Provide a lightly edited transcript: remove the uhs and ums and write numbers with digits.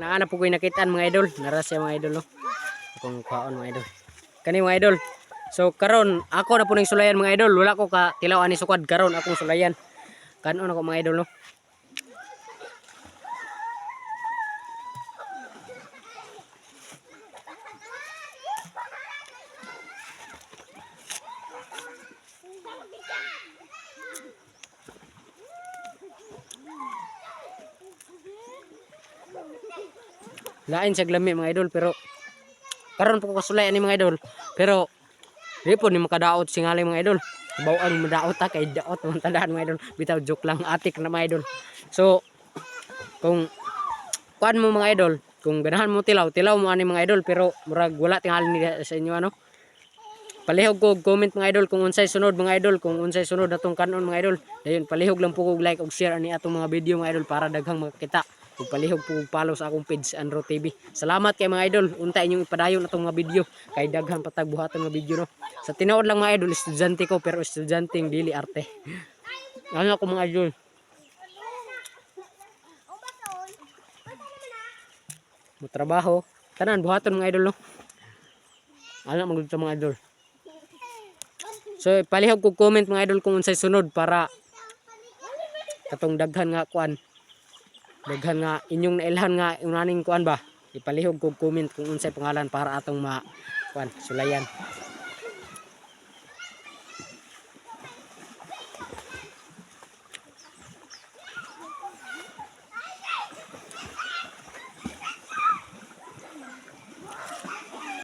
Naana po ko'y nakitaan mga idol. Naras siya mga idol no. Akong kuhaon mga idol. Kani mga idol. So karon ako na po ning sulayan mga idol. Wala ko ka tilaw ani sukad karon akong sulayan. Kanon ako mga idol no. Lain siya glami mga idol pero karon po ko sulay ani mga idol. Pero di po ni makadaot singali mga idol. Bawang madaot ta kay daot man tandaan mga idol. Bitaw joke lang atik na mga idol. So kung kuan mo mga idol, kung ganahan mo tilaw, tilaw mo ani mga idol pero murag wala tingali ni sa inyo ano. Palihog ko comment mga idol kung unsay sunod mga idol, kung unsay sunod atong kanon mga idol. Dayon palihog lang po kog like ug share ani atong mga video mga idol para daghang makita. Ug palihog po kog follow sa akong page Andro TV. Salamat kay mga idol. Unta inyong ipadayon atong mga video kay daghan patag buhaton nga video no. Sa tinuod lang mga idol, estudyante ko pero estudyanteng dili arte. Ano ako mga idol. Mo trabaho, tanan buhaton mga idol no. Ano magud sa mga idol. So palihog ko comment mga idol kung unsay sunod para katong daghan nga kuan. Daghan nga inyong nailhan nga unaning kuan ba. Ipalihog ko comment kung unsay pangalan para atong ma kuan sulayan.